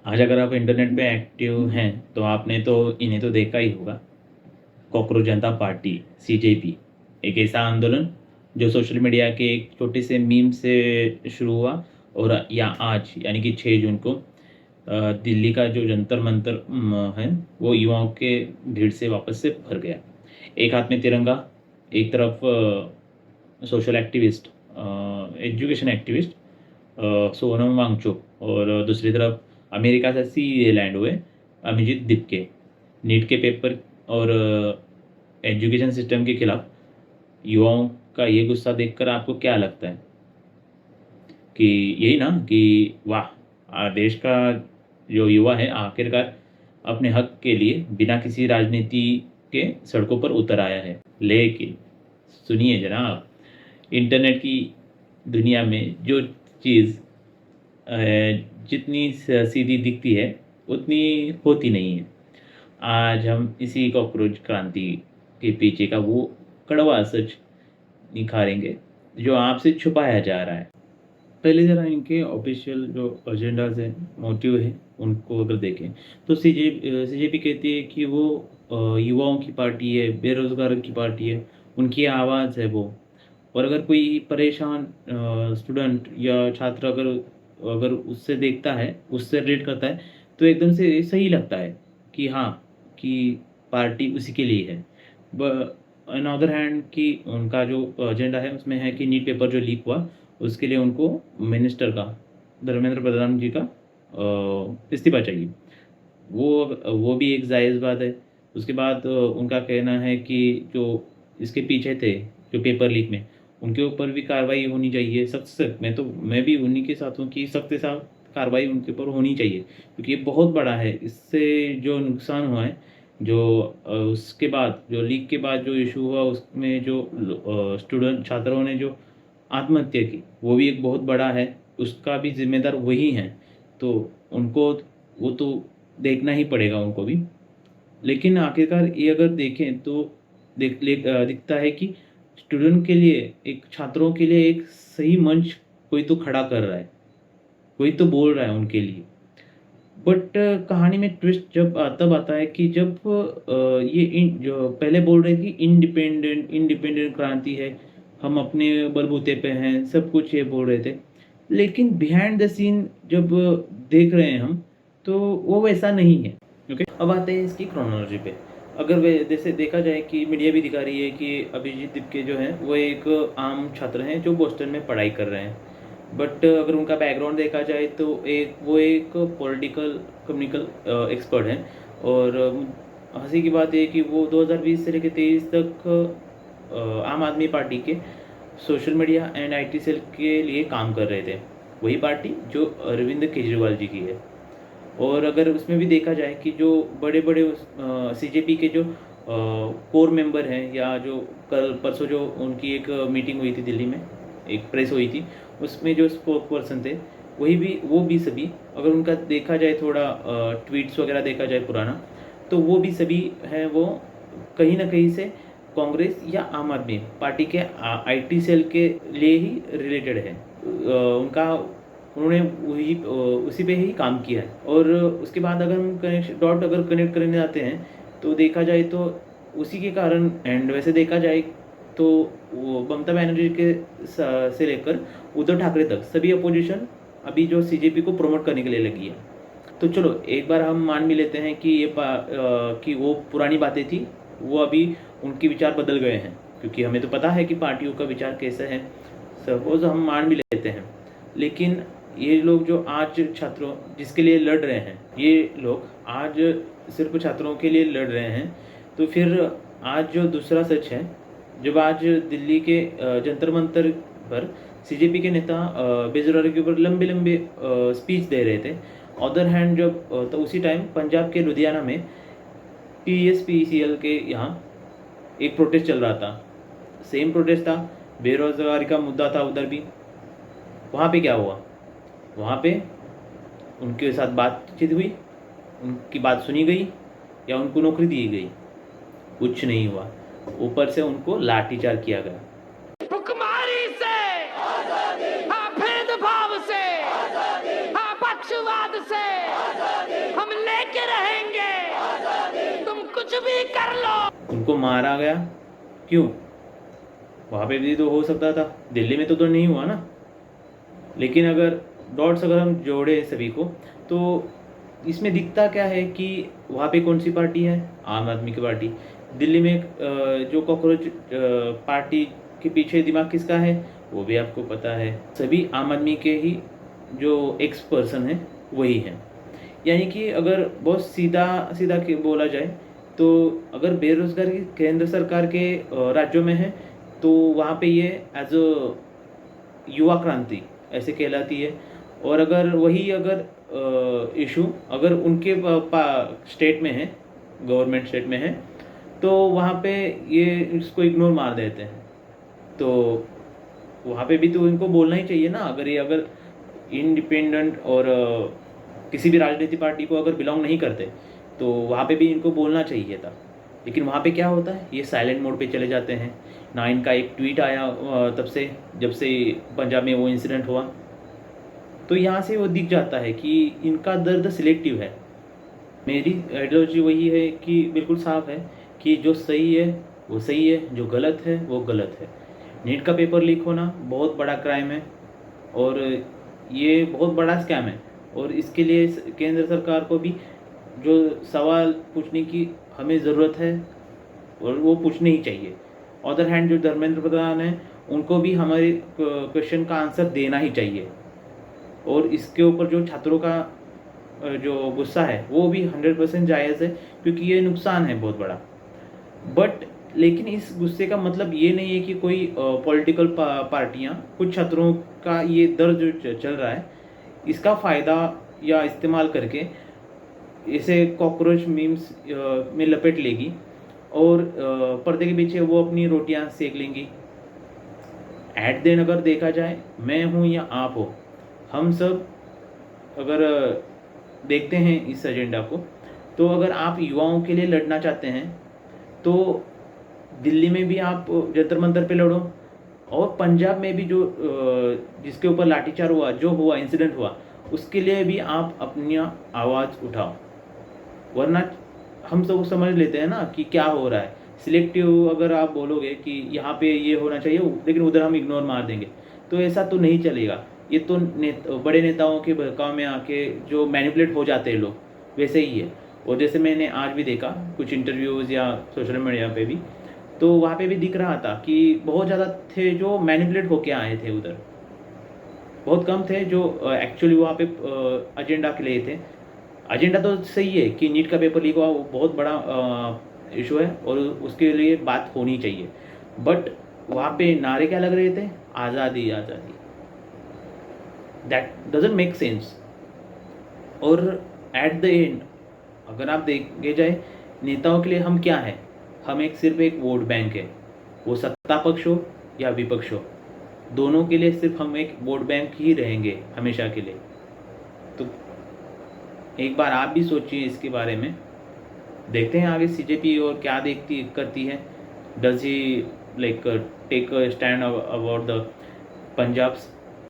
आज अगर आप इंटरनेट पे एक्टिव हैं, तो आपने तो इन्हें तो देखा ही होगा। कॉकरोच जनता पार्टी, सीजेपी, एक ऐसा आंदोलन जो सोशल मीडिया के एक छोटे से मीम से शुरू हुआ और या आज यानी कि 6 जून को दिल्ली का जो जंतर मंतर है, वो युवाओं के भीड़ से वापस से भर गया। एक हाथ में तिरंगा, एक तरफ social activist, education activist Sonam Wangchuk और दूसरी तरफ अमेरिका से सीधे लैंड हुए अभिजीत दीपके। नीट के पेपर और एजुकेशन सिस्टम के खिलाफ युवाओं का ये गुस्सा देखकर आपको क्या लगता है? कि यही ना कि वाह, देश का जो युवा है आखिरकार अपने हक के लिए बिना किसी राजनीति के सड़कों पर उतर आया है। लेकिन सुनिए जनाब, इंटरनेट की दुनिया में जो चीज़ जितनी सीधी दिखती है उतनी होती नहीं है। आज हम इसी कॉकरोच क्रांति के पीछे का वो कड़वा सच निखारेंगे जो आपसे छुपाया जा रहा है। पहले ज़रा इनके ऑफिशियल जो एजेंडाज हैं, मोटिव है, उनको अगर देखें तो सीजेपी कहती है कि वो युवाओं की पार्टी है, बेरोज़गारों की पार्टी है, उनकी आवाज़ है वो। और अगर कोई परेशान स्टूडेंट या छात्र अगर अगर उससे देखता है, उससे रिलेट करता है, तो एकदम से सही लगता है कि हाँ, कि पार्टी उसी के लिए है। ब ऑन अदर हैंड कि उनका जो एजेंडा है उसमें है कि नीट पेपर जो लीक हुआ, उसके लिए उनको मिनिस्टर का, धर्मेंद्र प्रधान जी का इस्तीफ़ा चाहिए। वो भी एक जायज़ बात है। उसके बाद उनका कहना है कि जो इसके पीछे थे, जो पेपर लीक में, उनके ऊपर भी कार्रवाई होनी चाहिए सख्त से सख्त। मैं भी उन्हीं के साथ हूँ कि सख्त से सख्त कार्रवाई उनके ऊपर होनी चाहिए, क्योंकि ये बहुत बड़ा है। इससे जो नुकसान हुआ है, जो उसके बाद जो लीक के बाद जो इशू हुआ, उसमें जो स्टूडेंट छात्रों ने जो आत्महत्या की, वो भी एक बहुत बड़ा है। उसका भी ज़िम्मेदार वही हैं। तो उनको वो तो देखना ही पड़ेगा उनको भी। लेकिन आखिरकार ये अगर देखें तो दिखता है कि स्टूडेंट के लिए, एक छात्रों के लिए एक सही मंच कोई तो खड़ा कर रहा है, कोई तो बोल रहा है उनके लिए। बट कहानी में ट्विस्ट जब तब आता है कि जब जो पहले बोल रहे कि इंडिपेंडेंट इंडिपेंडेंट क्रांति है, हम अपने बलबूते पे हैं, सब कुछ ये बोल रहे थे। लेकिन बिहाइंड द सीन जब देख रहे हैं हम, तो वो वैसा नहीं है। ओके, अब आते हैं इसकी क्रोनोलॉजी पे। अगर वे जैसे देखा जाए कि मीडिया भी दिखा रही है कि अभिजीत दीपके जो हैं वो एक आम छात्र हैं जो बोस्टन में पढ़ाई कर रहे हैं। बट अगर उनका बैकग्राउंड देखा जाए तो वो एक पॉलिटिकल कम्युनिकल एक्सपर्ट हैं। और हंसी की बात ये है कि वो 2020 से लेकर 23 तक आम आदमी पार्टी के social media and IT cell के लिए काम कर रहे थे। वही पार्टी जो अरविंद केजरीवाल जी की है। और अगर उसमें भी देखा जाए कि जो बड़े बड़े सीजेपी के जो कोर मेंबर हैं, या जो कल परसों जो उनकी एक मीटिंग हुई थी दिल्ली में, एक प्रेस हुई थी, उसमें जो स्पोक पर्सन थे, वो भी सभी, अगर उनका देखा जाए थोड़ा ट्वीट्स वगैरह देखा जाए पुराना, तो वो भी सभी हैं, वो कहीं ना कहीं से कांग्रेस या आम आदमी पार्टी के आईटी सेल के लिए ही रिलेटेड है। उनका उन्होंने वही उसी पे ही काम किया है। और उसके बाद अगर हम डॉट अगर कनेक्ट करने जाते हैं, तो देखा जाए तो उसी के कारण, एंड वैसे देखा जाए तो वो ममता बनर्जी के से लेकर उद्धव ठाकरे तक सभी अपोजिशन अभी जो सीजेपी को प्रमोट करने के लिए लगी है। तो चलो एक बार हम मान भी लेते हैं कि कि वो पुरानी बातें थी, वो अभी उनके विचार बदल गए हैं, क्योंकि हमें तो पता है कि पार्टियों का विचार कैसे है। सपोज हम मान भी लेते हैं। लेकिन ये लोग जो आज छात्रों जिसके लिए लड़ रहे हैं, ये लोग आज सिर्फ छात्रों के लिए लड़ रहे हैं। तो फिर आज जो दूसरा सच है, जब आज दिल्ली के जंतर मंतर पर सीजेपी के नेता बेरोजगारी के ऊपर लंबे लंबे स्पीच दे रहे थे। अदर हैंड जब तो उसी टाइम पंजाब के लुधियाना में पीएसपीसीएल के यहाँ एक प्रोटेस्ट चल रहा था। सेम प्रोटेस्ट था, बेरोजगारी का मुद्दा था उधर भी। वहाँ पे क्या हुआ? वहाँ पे उनके साथ बातचीत हुई, उनकी बात सुनी गई, या उनको नौकरी दी गई? कुछ नहीं हुआ। ऊपर से उनको लाठीचार्ज किया गया। भुखमारी से, हाँ भेदभाव से, हाँ पक्षवाद से, के रहेंगे। तुम कुछ भी कर लो। उनको मारा गया क्यों? वहाँ पे भी तो हो सकता था, दिल्ली में तो नहीं हुआ ना। लेकिन अगर डॉट्स अगर हम जोड़े सभी को, तो इसमें दिखता क्या है कि वहाँ पे कौन सी पार्टी है? आम आदमी की पार्टी। दिल्ली में जो कॉकरोच पार्टी के पीछे दिमाग किसका है वो भी आपको पता है, सभी आम आदमी के ही जो एक्स पर्सन है वही है। यानी कि अगर बहुत सीधा सीधा बोला जाए तो अगर बेरोजगारी केंद्र सरकार के राज्यों में है तो वहाँ पे ये एज अ युवा क्रांति ऐसे कहलाती है। और अगर वही अगर इशू अगर उनके स्टेट में है, गवर्नमेंट स्टेट में है, तो वहाँ पे ये इसको इग्नोर मार देते हैं। तो वहाँ पे भी तो इनको बोलना ही चाहिए ना। अगर ये अगर इंडिपेंडेंट और किसी भी राजनीति पार्टी को अगर बिलोंग नहीं करते तो वहाँ पे भी इनको बोलना चाहिए था। लेकिन वहाँ पे क्या होता है, ये साइलेंट मोड पे चले जाते हैं ना। इनका एक ट्वीट आया तब से जब से पंजाब में वो इंसिडेंट हुआ, तो यहाँ से वो दिख जाता है कि इनका दर्द सिलेक्टिव है। मेरी आइडियोलॉजी वही है कि बिल्कुल साफ है कि जो सही है वो सही है, जो गलत है वो गलत है। नीट का पेपर लीक होना बहुत बड़ा क्राइम है और ये बहुत बड़ा स्कैम है। और इसके लिए केंद्र सरकार को भी जो सवाल पूछने की हमें ज़रूरत है और वो पूछने ही चाहिए। अदर हैंड जो धर्मेंद्र प्रधान है उनको भी हमारे क्वेश्चन का आंसर देना ही चाहिए। और इसके ऊपर जो छात्रों का जो गुस्सा है वो भी 100% जायज़ है, क्योंकि ये नुकसान है बहुत बड़ा। बट लेकिन इस गुस्से का मतलब ये नहीं है कि कोई पॉलिटिकल पार्टियां कुछ छात्रों का ये दर्द जो चल रहा है इसका फ़ायदा या इस्तेमाल करके इसे कॉकरोच मीम्स में लपेट लेगी और पर्दे के पीछे वो अपनी रोटियां सेक लेंगी। एट देन अगर देखा जाए, मैं हूँ या आप हो, हम सब अगर देखते हैं इस एजेंडा को, तो अगर आप युवाओं के लिए लड़ना चाहते हैं तो दिल्ली में भी आप जंतर मंतर पे लड़ो, और पंजाब में भी जो जिसके ऊपर लाठीचार्ज हुआ, जो हुआ इंसिडेंट हुआ, उसके लिए भी आप अपनी आवाज़ उठाओ। वरना हम सब समझ लेते हैं ना कि क्या हो रहा है। सिलेक्टिव अगर आप बोलोगे कि यहाँ पे ये होना चाहिए लेकिन उधर हम इग्नोर मार देंगे, तो ऐसा तो नहीं चलेगा। ये तो बड़े नेताओं के बहकाव में आके जो मैनिपुलेट हो जाते हैं लोग, वैसे ही है। और जैसे मैंने आज भी देखा कुछ इंटरव्यूज़ या सोशल मीडिया पे भी, तो वहाँ पे भी दिख रहा था कि बहुत ज़्यादा थे जो मैनिपुलेट होके आए थे उधर, बहुत कम थे जो एक्चुअली वहाँ पे एजेंडा के लिए थे। एजेंडा तो सही है कि नीट का पेपर लीक हुआ, वो बहुत बड़ा इशू है और उसके लिए बात होनी चाहिए। बट वहाँ पे नारे क्या लग रहे थे? आज़ादी आज़ादी। That doesn't make sense. और एट द एंड अगर आप देखे जाए, नेताओं के लिए हम क्या है? हम सिर्फ एक वोट बैंक है। वो सत्ता पक्ष हो या विपक्ष हो, दोनों के लिए सिर्फ हम एक वोट बैंक ही रहेंगे हमेशा के लिए। तो एक बार आप भी सोचिए इसके बारे में। देखते हैं आगे सीजेपी और क्या देखती करती है। Does he like take a stand about the Punjab's